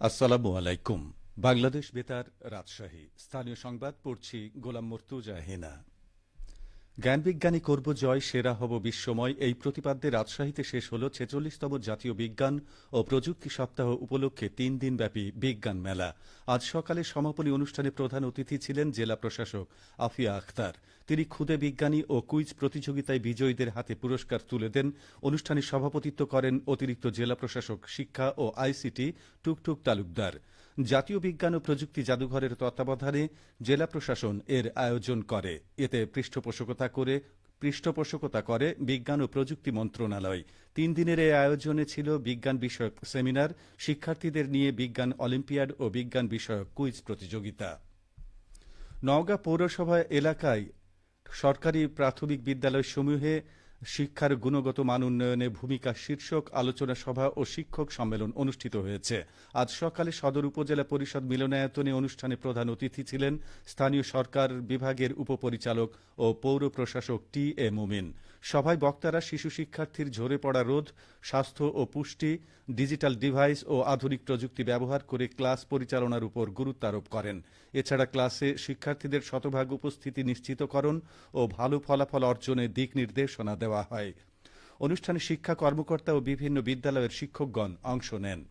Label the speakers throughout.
Speaker 1: আসসালামু আলাইকুম। বাংলাদেশ বেতার, রাজশাহী। স্থানীয় সংবাদ পড়ছি গোলাম মর্তুজা হেনা। জ্ঞানবিজ্ঞানী করব জয়, সেরা হব বিশ্বময়, এই প্রতিপাদ্যে রাজশাহীতে শেষ হল ৪৬তম জাতীয় বিজ্ঞান ও প্রযুক্তি সপ্তাহ উপলক্ষে ৩ দিনব্যাপী বিজ্ঞান মেলা। আজ সকালে সমাপনী অনুষ্ঠানে প্রধান অতিথি ছিলেন জেলা প্রশাসক আফিয়া আখতার। তিনি ক্ষুদে বিজ্ঞানী ও কুইজ প্রতিযোগিতায় বিজয়ীদের হাতে পুরস্কার তুলে দেন। অনুষ্ঠানে সভাপতিত্ব করেন অতিরিক্ত জেলা প্রশাসক শিক্ষা ও আইসিটি টুকটুক তালুকদার। জাতীয় বিজ্ঞান ও প্রযুক্তি জাদুঘরের তত্ত্বাবধানে জেলা প্রশাসন এর আয়োজন করে। এতে পৃষ্ঠপোষকতা করে বিজ্ঞান ও প্রযুক্তি মন্ত্রণালয়। ৩ দিনের এই আয়োজনে ছিল বিজ্ঞান বিষয়ক সেমিনার, শিক্ষার্থীদের নিয়ে বিজ্ঞান অলিম্পিয়াড ও বিজ্ঞান বিষয়ক কুইজ প্রতিযোগিতা। নওগাঁ পৌরসভা এলাকায় সরকারি প্রাথমিক বিদ্যালয়সমূহে শিক্ষার গুণগত মান উন্নয়নে ভূমিকা শীর্ষক আলোচনা সভা ও শিক্ষক সম্মেলন অনুষ্ঠিত হয়েছে। আজ সকালে সদর উপজেলা পরিষদ মিলনায়তনে অনুষ্ঠানে প্রধান অতিথি ছিলেন স্থানীয় সরকার বিভাগের উপপরিচালক ও পৌর প্রশাসক টি এ মুমিন। সভায় বক্তারা শিশু শিক্ষার্থীর ঝরে পড়া রোধ, স্বাস্থ্য ও পুষ্টি, ডিজিটাল ডিভাইস ও আধুনিক প্রযুক্তি ব্যবহার করে ক্লাস পরিচালনার উপর গুরুত্ব আরোপ করেন। এছাড়া ক্লাসে শিক্ষার্থীদের শতভাগ উপস্থিতি নিশ্চিতকরণ ও ভালো ফলাফল অর্জনে দিক নির্দেশনা দেওয়া হয়। অনুষ্ঠানে শিক্ষা কর্মকর্তা ও বিভিন্ন বিদ্যালয়ের শিক্ষকগণ অংশ নেন।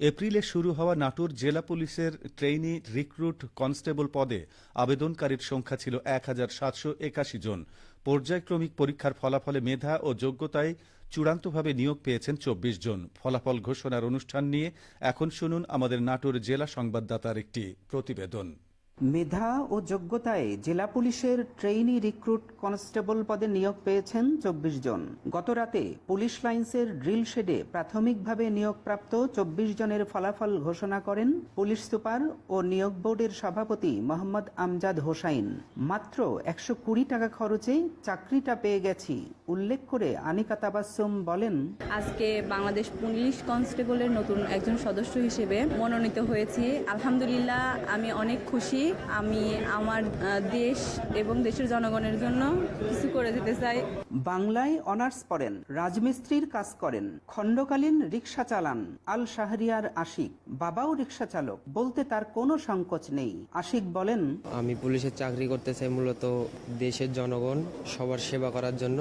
Speaker 1: এপ্রিলে শুরু হওয়া নাটোর জেলা পুলিশের ট্রেইনি রিক্রুট কনস্টেবল পদে আবেদনকারীর সংখ্যা ছিল ১,৭৮১ জন। পর্যায়ক্রমিক পরীক্ষার ফলাফলে মেধা ও যোগ্যতায় চূড়ান্তভাবে নিয়োগ পেয়েছেন ২৪ জন। ফলাফল ঘোষণার অনুষ্ঠান নিয়ে এখন শুনুন আমাদের নাটোর জেলা সংবাদদাতার একটি প্রতিবেদন।
Speaker 2: মেধা ও যোগ্যতায় জেলা পুলিশের ট্রেইনি রিক্রুট কনস্টেবল পদে নিয়োগ পেয়েছেন ২৪ জন। গতরাতে পুলিশ লাইন্সের ড্রিল শেডে প্রাথমিকভাবে নিয়োগপ্রাপ্ত ২৪ জনের ফলাফল ঘোষণা করেন পুলিশ সুপার ও নিয়োগ বোর্ডের সভাপতি মোহাম্মদ আমজাদ হোসাইন। মাত্র ১২০ টাকা খরচে চাকরিটা পেয়ে গেছি উল্লেখ করে আনিকা তাবাসসুম বলেন,
Speaker 3: আজকে বাংলাদেশ পুলিশ কনস্টেবলের নতুন একজন সদস্য হিসেবে মনোনীত হয়েছি। আলহামদুলিল্লাহ, আমি অনেক খুশি। আমি আমার দেশ এবং দেশের জনগণের জন্য কিছু করে যেতে চাই।
Speaker 2: বাংলায় অনার্স পড়েন, রাজমিস্ত্রির কাজ করেন, খণ্ডকালীন রিকশা চালান আল শাহরিয়ার আশিক। বাবাও রিকশা চালক, বলতে তার কোনো সংকোচ নেই। আশিক বলেন,
Speaker 4: আমি পুলিশের চাকরি করতে চাই মূলত দেশের জনগণ সবার সেবা করার জন্য,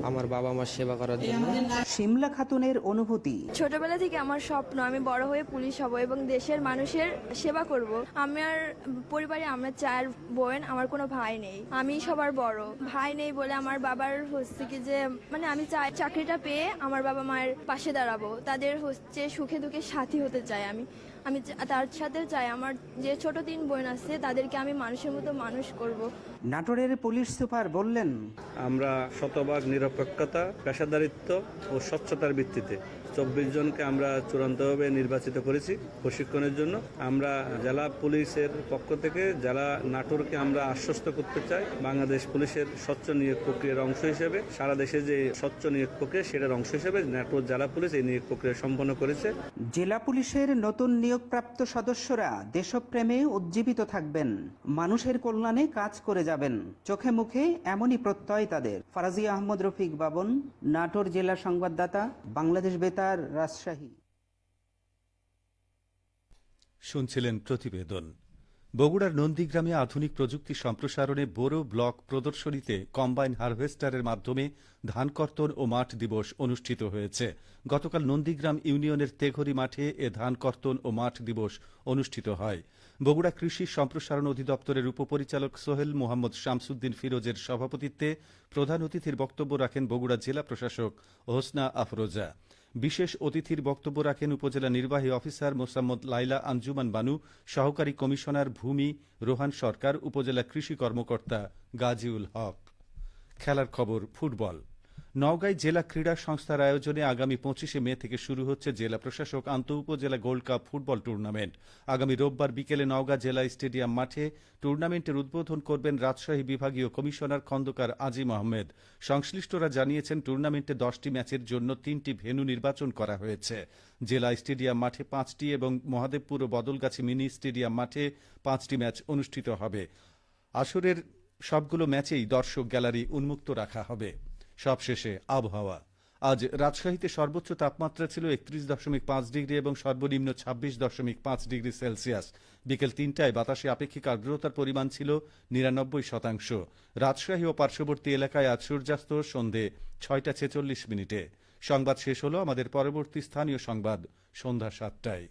Speaker 4: আমার বাবা মার সেবা করার জন্য।
Speaker 2: শিমলা খাতুনের অনুভূতি,
Speaker 5: ছোটবেলা থেকে আমার স্বপ্ন আমি বড় হয়ে পুলিশ হব এবং দেশের মানুষের সেবা করব। আমার পরিবারে আমরা ৪ বোন, আমার কোনো ভাই নেই, আমি সবার বড়। ভাই নেই বলে আমার বাবার হচ্ছে কি যে আমি চাই চাকরিটা পেয়ে আমার বাবা মায়ের পাশে দাঁড়াবো, তাদের হচ্ছে সুখে দুঃখে সাথী হতে চাই। আমি তার সাথে চাই আমার যে ছোট ৩ বোন আছে তাদেরকে আমি মানুষের মতো মানুষ করব।
Speaker 2: নাটোরের পুলিশ সুপার বললেন,
Speaker 6: আমরা শতভাগ নিরপেক্ষতা, পেশাদারিত্ব ও স্বচ্ছতার ভিত্তিতে ২৪ জনকে আমরা চূড়ান্তভাবে নির্বাচিত করেছি প্রশিক্ষণের জন্য। আমরা জেলা পুলিশের পক্ষ থেকে জেলা নাটোরকে আমরা আশ্বস্ত করতে চাই বাংলাদেশ পুলিশের স্বচ্ছ নিয়োগ প্রক্রিয়ার অংশ হিসেবে, সারা দেশে যে স্বচ্ছ নিয়োগ প্রক্রিয়া সেটার অংশ হিসেবে নাটোর জেলা পুলিশ এই নিয়োগ প্রক্রিয়া সম্পন্ন করেছে।
Speaker 2: জেলা পুলিশের নতুন নিয়োগপ্রাপ্ত সদস্যরা দেশপ্রেমে উজ্জীবিত থাকবেন, মানুষের কল্যাণে কাজ করে যাবেন, চোখে মুখে এমনই প্রত্যয় তাদের। ফারাজি আহমদ রফিক বাবন, নাটোর জেলা সংবাদদাতা, বাংলাদেশ বেতার, রাজশাহী।
Speaker 1: শুনছিলেন প্রতিবেদন। বগুড়ার নন্দীগ্রামে আধুনিক প্রযুক্তি সম্প্রসারণে বোরো ব্লক প্রদর্শনীতে কম্বাইন হারভেস্টারের মাধ্যমে ধান কর্তন ও মাঠ দিবস অনুষ্ঠিত হয়েছে। গতকাল নন্দীগ্রাম ইউনিয়নের তেঘরি মাঠে এ ধান কর্তন ও মাঠ দিবস অনুষ্ঠিত হয়। বগুড়া কৃষি সম্প্রসারণ অধিদপ্তরের উপপরিচালক সোহেল মোহাম্মদ শামসুদ্দিন ফিরোজের সভাপতিত্বে প্রধান অতিথির বক্তব্য রাখেন বগুড়া জেলা প্রশাসক হোসনা আফরোজা। বিশেষ অতিথির বক্তব্য রাখেন উপজেলা নির্বাহী অফিসার মোসাম্মদ লাইলা আঞ্জুমান বানু, সহকারী কমিশনার ভূমি রোহান সরকার, উপজেলা কৃষি কর্মকর্তা গাজীউল হক। খেলার খবর, ফুটবল। নওগাঁয় জেলা ক্রীড়া সংস্থার আয়োজনে আগামী ২৫শে মে থেকে শুরু হচ্ছে জেলা প্রশাসক আন্তঃ উপজেলা গোল্ড কাপ ফুটবল টুর্নামেন্ট। আগামী রোববার বিকেলে নওগাঁ জেলা স্টেডিয়াম মাঠে টুর্নামেন্টের উদ্বোধন করবেন রাজশাহী বিভাগীয় কমিশনার খন্দকার আজিম আহমেদ। সংশ্লিষ্টরা জানিয়েছেন টুর্নামেন্টে ১০টি ম্যাচের জন্য ৩টি ভেন্যু নির্বাচন করা হয়েছে। জেলা স্টেডিয়াম মাঠে 5টি এবং মহাদেবপুর ও বদলগাছি মিনি স্টেডিয়াম মাঠে 5টি ম্যাচ অনুষ্ঠিত হবে। আসরের সবগুলো ম্যাচেই দর্শক গ্যালারি উন্মুক্ত রাখা হবে। সবশেষে আবহাওয়া। আজ রাজশাহীতে সর্বোচ্চ তাপমাত্রা ছিল 31.5 ডিগ্রি এবং সর্বনিম্ন 26.5 ডিগ্রি সেলসিয়াস। বিকেল 3টায় বাতাসে আপেক্ষিক আর্দ্রতার পরিমাণ ছিল 99%। রাজশাহী ও পার্শ্ববর্তী এলাকায় আজ সূর্যাস্ত সন্ধে 6টা 46 মিনিটে। সংবাদ শেষ হলো। আমাদের পরবর্তী স্থানীয় সংবাদ সন্ধ্যা 7টায়।